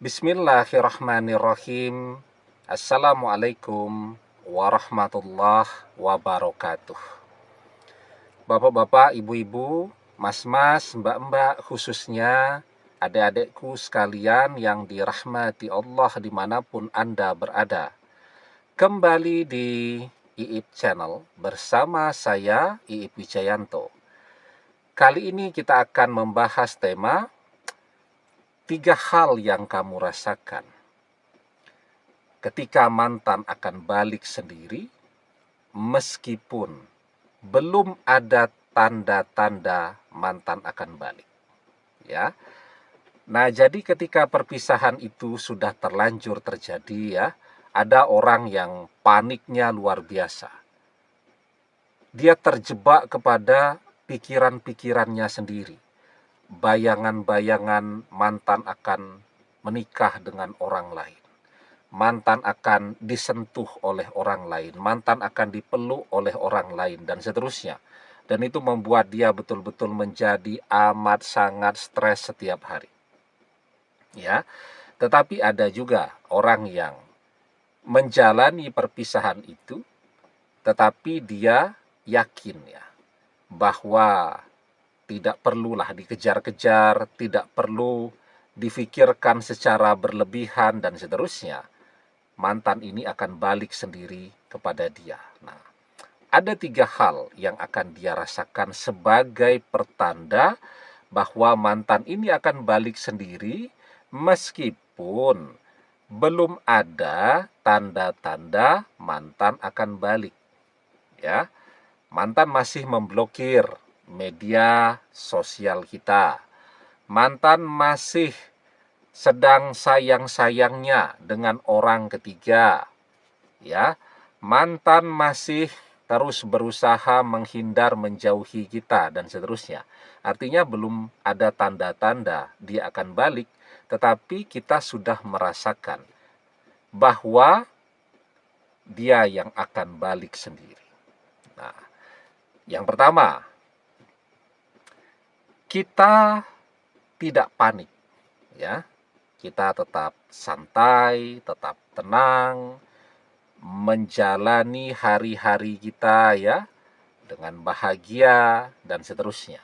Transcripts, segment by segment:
Bismillahirrahmanirrahim. Assalamualaikum warahmatullahi wabarakatuh. Bapak-bapak, ibu-ibu, mas-mas, mbak-mbak, khususnya adik-adikku sekalian yang dirahmati Allah dimanapun Anda berada. Kembali di Iip Channel bersama saya, Iip Wijayanto. Kali ini kita akan membahas tema 3 hal yang kamu rasakan ketika mantan akan balik sendiri, meskipun belum ada tanda-tanda mantan akan balik. Ya. Nah, jadi ketika perpisahan itu sudah terlanjur terjadi ya, ada orang yang paniknya luar biasa. Dia terjebak kepada pikiran-pikirannya sendiri. Bayangan-bayangan mantan akan menikah dengan orang lain. Mantan akan disentuh oleh orang lain, mantan akan dipeluk oleh orang lain, dan seterusnya. Dan itu membuat dia betul-betul menjadi amat sangat stres setiap hari. Ya, tetapi ada juga orang yang menjalani perpisahan itu, tetapi dia yakin ya bahwa tidak perlulah dikejar-kejar, tidak perlu difikirkan secara berlebihan dan seterusnya. Mantan ini akan balik sendiri kepada dia. Nah, ada 3 hal yang akan dia rasakan sebagai pertanda bahwa mantan ini akan balik sendiri meskipun belum ada tanda-tanda mantan akan balik. Ya, mantan masih memblokir media sosial kita. Mantan masih sedang sayang-sayangnya dengan orang ketiga. Ya, mantan masih terus berusaha menghindar, menjauhi kita dan seterusnya. Artinya belum ada tanda-tanda dia akan balik, tetapi kita sudah merasakan bahwa dia yang akan balik sendiri. Nah, yang pertama, kita tidak panik ya. Kita tetap santai, tetap tenang, menjalani hari-hari kita ya dengan bahagia dan seterusnya.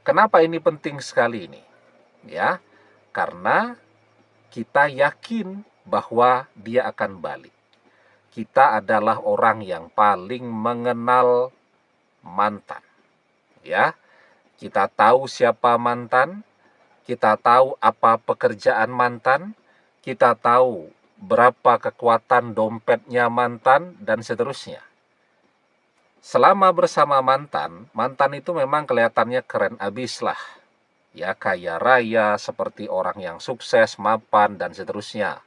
Kenapa ini penting sekali ini? Ya, karena kita yakin bahwa dia akan balik. Kita adalah orang yang paling mengenal mantan. Ya, kita tahu siapa mantan, kita tahu apa pekerjaan mantan, kita tahu berapa kekuatan dompetnya mantan, dan seterusnya. Selama bersama mantan, mantan itu memang kelihatannya keren abis lah. Ya, kaya raya, seperti orang yang sukses, mapan, dan seterusnya.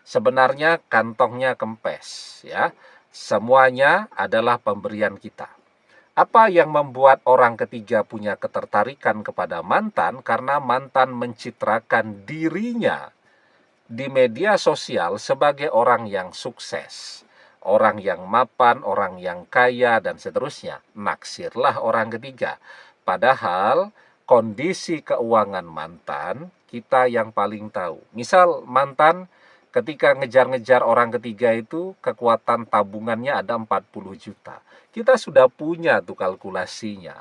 Sebenarnya kantongnya kempes, ya. Semuanya adalah pemberian kita. Apa yang membuat orang ketiga punya ketertarikan kepada mantan? Karena mantan mencitrakan dirinya di media sosial sebagai orang yang sukses, orang yang mapan, orang yang kaya, dan seterusnya. Naksirlah orang ketiga. Padahal kondisi keuangan mantan kita yang paling tahu. Misal mantan ketika ngejar-ngejar orang ketiga itu kekuatan tabungannya ada 40 juta. Kita sudah punya tuh kalkulasinya.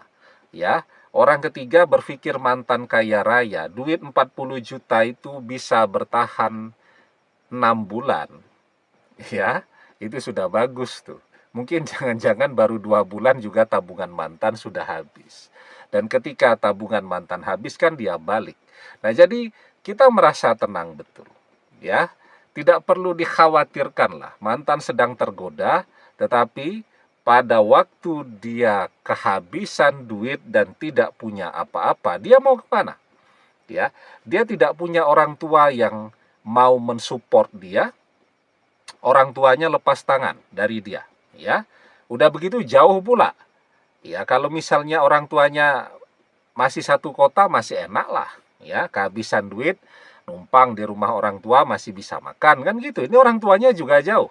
Ya, orang ketiga berpikir mantan kaya raya, duit 40 juta itu bisa bertahan 6 bulan. Ya, itu sudah bagus tuh. Mungkin jangan-jangan baru 2 bulan juga tabungan mantan sudah habis. Dan ketika tabungan mantan habis kan dia balik. Nah, jadi kita merasa tenang betul. Ya, tidak perlu dikhawatirkan lah. Mantan sedang tergoda, tetapi pada waktu dia kehabisan duit dan tidak punya apa-apa, dia mau kemana? Ya, dia tidak punya orang tua yang mau mensupport dia. Orang tuanya lepas tangan dari dia. Ya, udah begitu jauh pula. Ya, kalau misalnya orang tuanya masih satu kota masih enak lah. Ya, kehabisan duit, numpang di rumah orang tua masih bisa makan kan gitu. Ini orang tuanya juga jauh.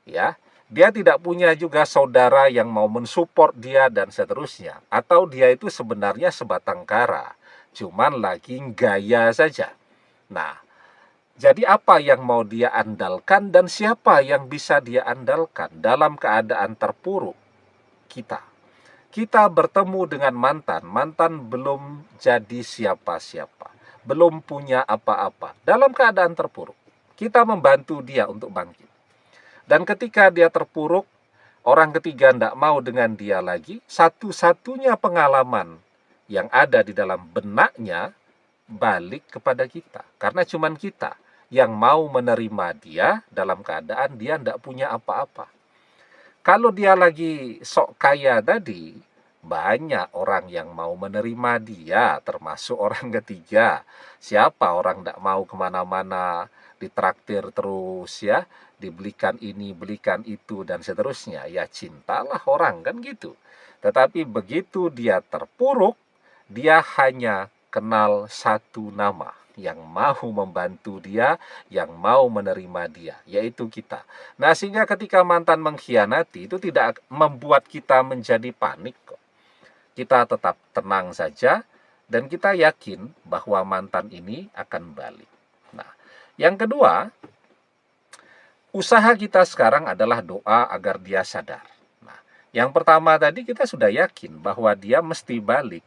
Ya, dia tidak punya juga saudara yang mau mensupport dia dan seterusnya. Atau dia itu sebenarnya sebatang kara, cuman lagi gaya saja. Nah, jadi apa yang mau dia andalkan dan siapa yang bisa dia andalkan dalam keadaan terpuruk kita? Kita bertemu dengan mantan, mantan belum jadi siapa-siapa, belum punya apa-apa, dalam keadaan terpuruk. Kita membantu dia untuk bangkit. Dan ketika dia terpuruk, orang ketiga tidak mau dengan dia lagi, satu-satunya pengalaman yang ada di dalam benaknya balik kepada kita. Karena cuman kita yang mau menerima dia dalam keadaan dia tidak punya apa-apa. Kalau dia lagi sok kaya tadi, banyak orang yang mau menerima dia, termasuk orang ketiga. Siapa orang tidak mau kemana-mana, ditraktir terus ya, dibelikan ini, belikan itu, dan seterusnya. Ya cintalah orang, kan gitu. Tetapi begitu dia terpuruk, dia hanya kenal satu nama yang mau membantu dia, yang mau menerima dia, yaitu kita. Nah, sehingga ketika mantan mengkhianati itu tidak membuat kita menjadi panik kok. Kita tetap tenang saja dan kita yakin bahwa mantan ini akan balik. Nah, yang kedua, usaha kita sekarang adalah doa agar dia sadar. Nah, yang pertama tadi kita sudah yakin bahwa dia mesti balik.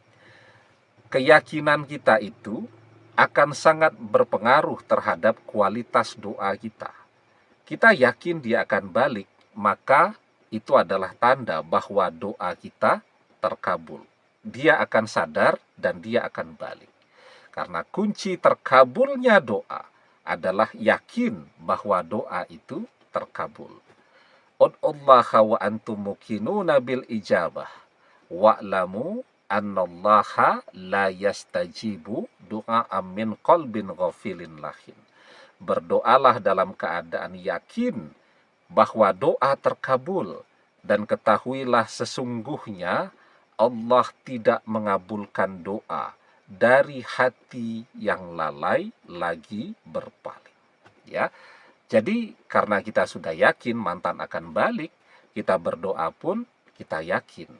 Keyakinan kita itu akan sangat berpengaruh terhadap kualitas doa kita. Kita yakin dia akan balik, maka itu adalah tanda bahwa doa kita terkabul. Dia akan sadar dan dia akan balik. Karena kunci terkabulnya doa adalah yakin bahwa doa itu terkabul. Ud'ullaha wa antum muqinuna bil ijabah wa'lamu annallaha la yastajibu du'a min qalbin ghafilin lahin. Berdoalah dalam keadaan yakin bahwa doa terkabul dan ketahuilah sesungguhnya Allah tidak mengabulkan doa dari hati yang lalai lagi berpaling. Ya. Jadi karena kita sudah yakin mantan akan balik, kita berdoa pun kita yakin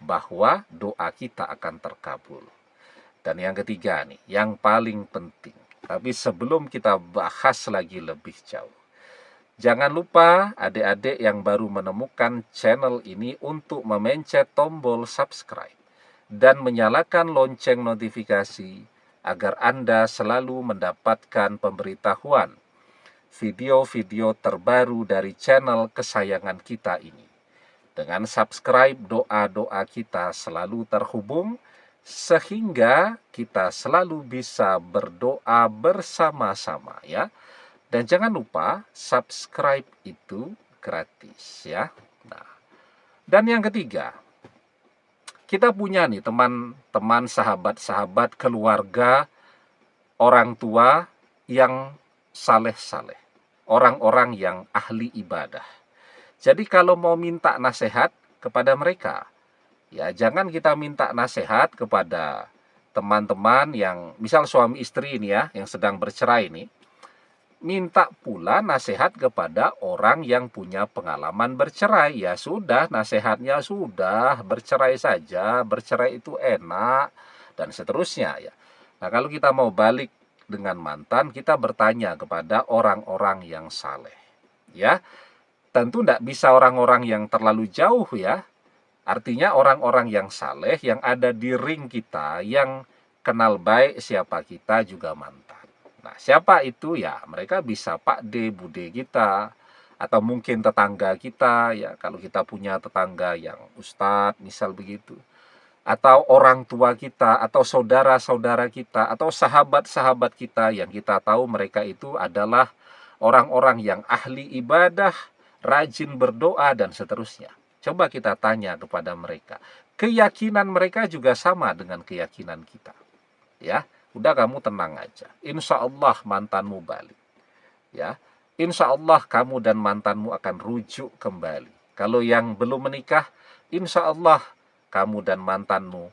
bahwa doa kita akan terkabul. Dan yang ketiga nih, yang paling penting. Tapi sebelum kita bahas lagi lebih jauh, jangan lupa adik-adik yang baru menemukan channel ini untuk memencet tombol subscribe dan menyalakan lonceng notifikasi agar Anda selalu mendapatkan pemberitahuan video-video terbaru dari channel kesayangan kita ini. Dengan subscribe, doa-doa kita selalu terhubung sehingga kita selalu bisa berdoa bersama-sama ya. Dan jangan lupa subscribe itu gratis ya. Nah, dan yang ketiga, kita punya nih teman-teman, sahabat-sahabat, keluarga, orang tua yang saleh-saleh, orang-orang yang ahli ibadah. Jadi kalau mau minta nasihat kepada mereka, ya jangan kita minta nasihat kepada teman-teman yang misal suami istri ini ya, yang sedang bercerai ini. Minta pula nasihat kepada orang yang punya pengalaman bercerai. Ya sudah, nasihatnya sudah, bercerai saja, bercerai itu enak, dan seterusnya ya. Nah kalau kita mau balik dengan mantan, kita bertanya kepada orang-orang yang saleh. Ya, tentu tidak bisa orang-orang yang terlalu jauh ya. Artinya orang-orang yang saleh yang ada di ring kita, yang kenal baik siapa kita juga mantan. Nah, siapa itu ya? Mereka bisa Pak D, Bude kita, atau mungkin tetangga kita ya. Kalau kita punya tetangga yang ustadz, misal begitu. Atau orang tua kita, atau saudara-saudara kita, atau sahabat-sahabat kita yang kita tahu mereka itu adalah orang-orang yang ahli ibadah, rajin berdoa, dan seterusnya. Coba kita tanya kepada mereka. Keyakinan mereka juga sama dengan keyakinan kita. Ya, udah kamu tenang aja. Insya Allah mantanmu balik. Ya, insya Allah kamu dan mantanmu akan rujuk kembali. Kalau yang belum menikah, insya Allah kamu dan mantanmu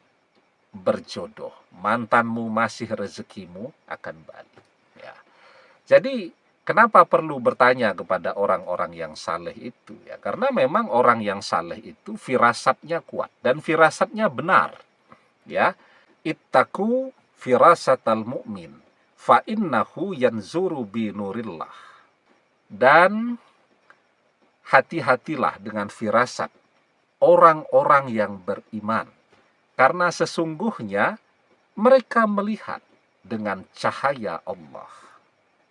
berjodoh. Mantanmu masih rezekimu akan balik. Ya. Jadi kenapa perlu bertanya kepada orang-orang yang saleh itu? Ya, karena memang orang yang saleh itu firasatnya kuat dan firasatnya benar. Ya, ittaqu firasatal mu'min fa innahu yanzuru bi nurillah. Dan hati-hatilah dengan firasat orang-orang yang beriman, karena sesungguhnya mereka melihat dengan cahaya Allah.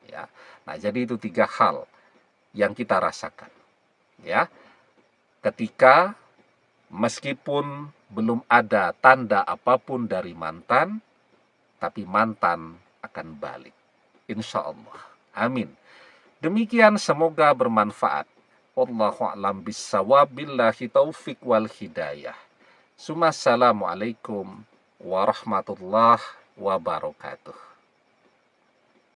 Ya. Nah, jadi itu 3 hal yang kita rasakan. Ya. Ketika meskipun belum ada tanda apapun dari mantan, tapi mantan akan balik. Insya Allah. Amin. Demikian, semoga bermanfaat. Wallahu a'lam bissawab, billahi taufik wal hidayah. Assalamualaikum warahmatullahi wabarakatuh.